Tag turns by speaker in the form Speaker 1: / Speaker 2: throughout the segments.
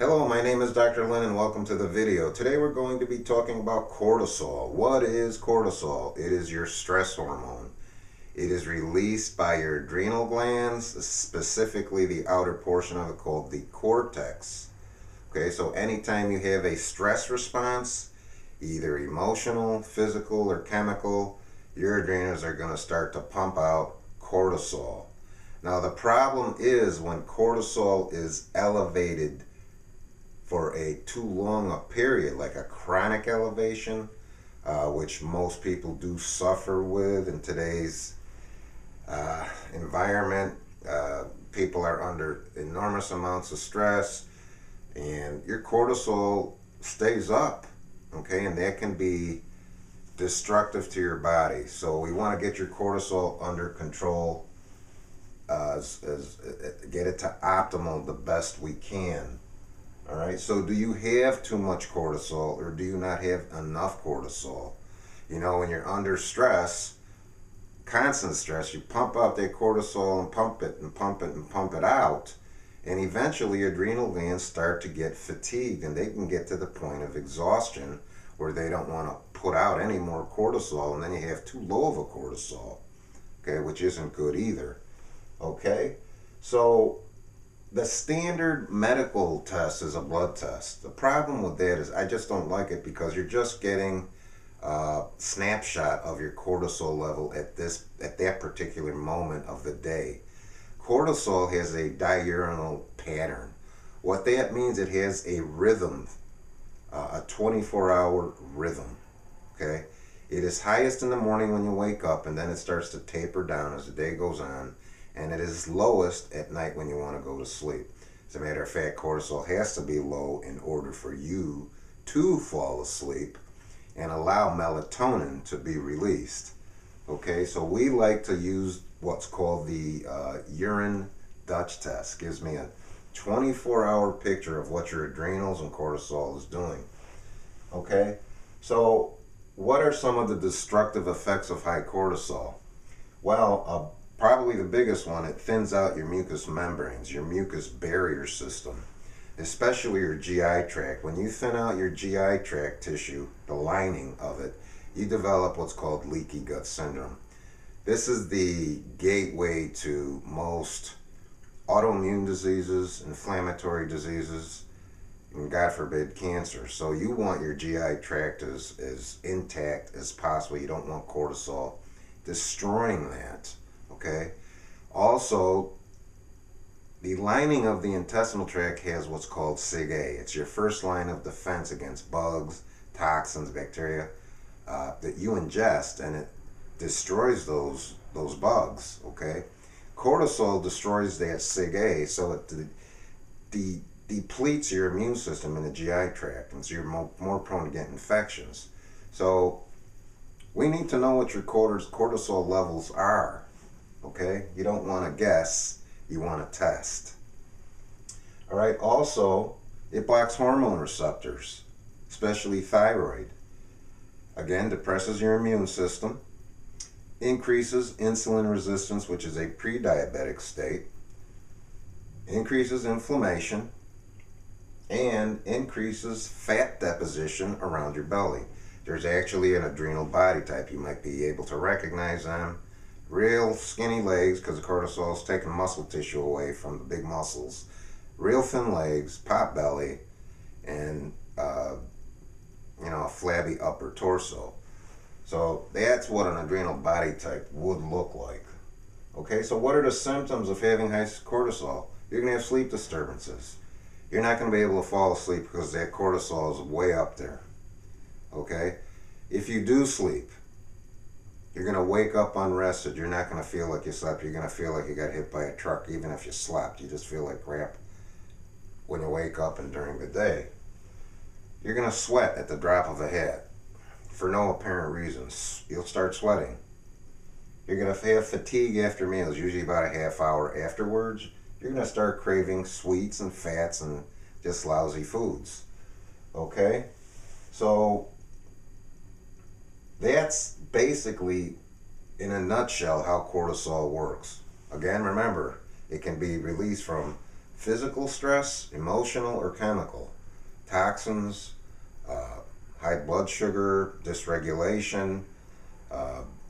Speaker 1: Hello, my name is Dr. Lynn and welcome to the video. Today we're going to be talking about cortisol. What is cortisol? It is your stress hormone. It is released by your adrenal glands, specifically the outer portion of it called the cortex. Okay, so anytime you have a stress response, either emotional, physical, or chemical, your adrenals are going to start to pump out cortisol. Now the problem is when cortisol is elevated for a too long a period, like a chronic elevation, which most people do suffer with in today's environment. People are under enormous amounts of stress and your cortisol stays up, okay, and that can be destructive to your body. So we want to get your cortisol under control, get it to optimal the best we can. All right, so do you have too much cortisol or do you not have enough cortisol? You know, when you're under stress, constant stress, you pump out that cortisol and pump it and pump it and pump it out, and eventually adrenal glands start to get fatigued and they can get to the point of exhaustion where they don't want to put out any more cortisol, and then you have too low of a cortisol, okay, which isn't good either. Okay, so the standard medical test is a blood test. The problem with that is I just don't like it because you're just getting a snapshot of your cortisol level at that particular moment of the day. Cortisol has a diurnal pattern. What that means, it has a rhythm, a 24-hour rhythm. Okay, it is highest in the morning when you wake up, and then it starts to taper down as the day goes on. And it is lowest at night when you want to go to sleep. As a matter of fact, cortisol has to be low in order for you to fall asleep and allow melatonin to be released. Okay, so we like to use what's called the urine Dutch test. Gives me a 24-hour picture of what your adrenals and cortisol is doing. Okay, so what are some of the destructive effects of high cortisol? Well, probably the biggest one, it thins out your mucous membranes, your mucous barrier system, especially your GI tract. When you thin out your GI tract tissue, the lining of it, you develop what's called leaky gut syndrome. This is the gateway to most autoimmune diseases, inflammatory diseases, and God forbid cancer. So you want your GI tract as intact as possible. You don't want cortisol destroying that. Okay. Also, the lining of the intestinal tract has what's called Sig-A. It's your first line of defense against bugs, toxins, bacteria that you ingest, and it destroys those bugs. Okay. Cortisol destroys that Sig-A, so it depletes your immune system in the GI tract, and so you're more prone to get infections. So we need to know what your cortisol levels are. Okay, you don't want to guess, you want to test. All right, also it blocks hormone receptors, especially thyroid. Again, depresses your immune system, increases insulin resistance, which is a pre-diabetic state, increases inflammation, and increases fat deposition around your belly. There's actually an adrenal body type. You might be able to recognize them. Real skinny legs, because the cortisol is taking muscle tissue away from the big muscles. Real thin legs, pot belly, and a flabby upper torso. So that's what an adrenal body type would look like. Okay, so what are the symptoms of having high cortisol? You're going to have sleep disturbances. You're not going to be able to fall asleep because that cortisol is way up there. Okay, if you do sleep, you're going to wake up unrested. You're not going to feel like you slept. You're going to feel like you got hit by a truck. Even if you slept, you just feel like crap when you wake up and during the day. You're going to sweat at the drop of a hat for no apparent reasons. You'll start sweating. You're going to have fatigue after meals, usually about a half hour afterwards. You're going to start craving sweets and fats and just lousy foods. Okay? So that's basically, in a nutshell, how cortisol works. Again, remember, it can be released from physical stress, emotional, or chemical, toxins, high blood sugar, dysregulation,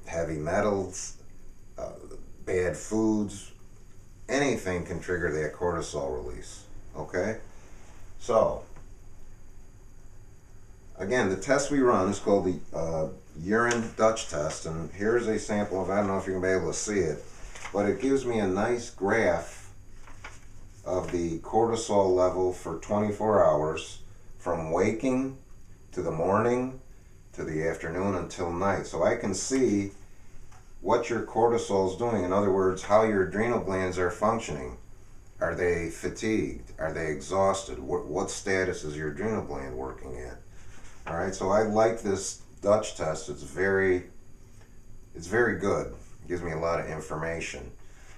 Speaker 1: heavy metals, bad foods, anything can trigger that cortisol release. Okay? So, again, the test we run is called the urine Dutch test, and here's a sample of, I don't know if you're going to be able to see it, but it gives me a nice graph of the cortisol level for 24 hours from waking to the morning to the afternoon until night. So I can see what your cortisol is doing. In other words, how your adrenal glands are functioning. Are they fatigued? Are they exhausted? What status is your adrenal gland working at? All right, so I like this Dutch test. It's very good. It gives me a lot of information.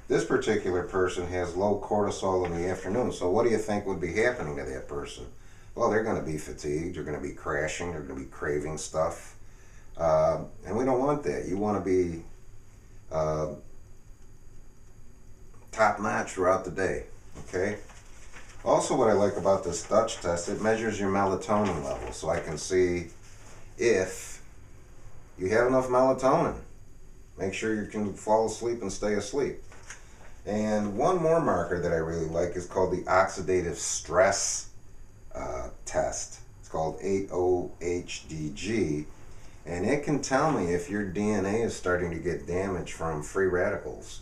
Speaker 1: This particular person has low cortisol in the afternoon. So what do you think would be happening to that person? Well, they're going to be fatigued. They're going to be crashing. They're going to be craving stuff. And we don't want that. You want to be top-notch throughout the day. Okay? Also, what I like about this Dutch test, it measures your melatonin level. So I can see if you have enough melatonin. Make sure you can fall asleep and stay asleep. And one more marker that I really like is called the oxidative stress test. It's called 8-OHDG, and it can tell me if your DNA is starting to get damaged from free radicals,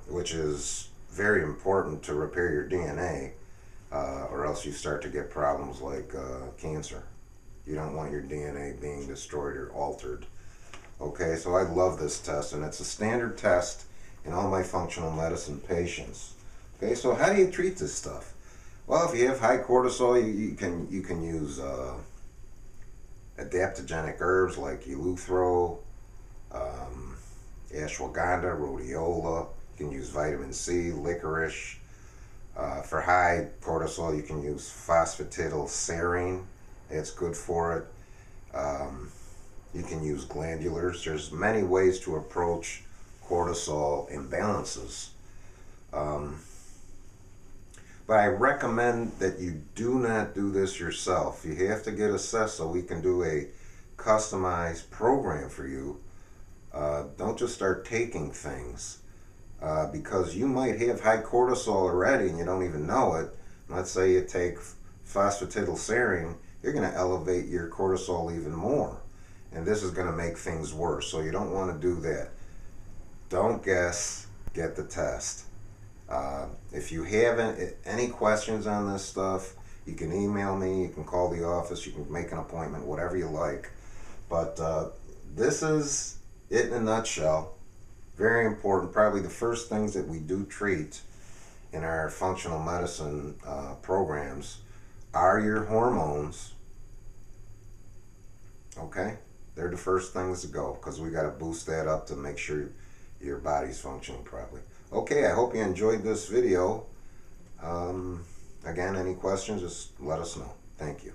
Speaker 1: which is very important to repair your DNA, or else you start to get problems like cancer. You don't want your DNA being destroyed or altered. Okay, so I love this test, and it's a standard test in all my functional medicine patients. Okay, so how do you treat this stuff? Well, if you have high cortisol, you can use adaptogenic herbs like eleuthero, ashwagandha, rhodiola. You can use vitamin C, licorice. For high cortisol, you can use phosphatidylserine. It's good for it. You can use glandulars. There's many ways to approach cortisol imbalances. But I recommend that you do not do this yourself. You have to get assessed so we can do a customized program for you. Don't just start taking things because you might have high cortisol already and you don't even know it. Let's say you take phosphatidylserine, you're going to elevate your cortisol even more. And this is going to make things worse. So you don't want to do that. Don't guess, get the test. If you have any questions on this stuff, you can email me, you can call the office, you can make an appointment, whatever you like. But this is it in a nutshell. Very important. Probably the first things that we do treat in our functional medicine programs are your hormones. Okay? They're the first things to go because we got to boost that up to make sure your body's functioning properly. Okay, I hope you enjoyed this video. Again, any questions, just let us know. Thank you.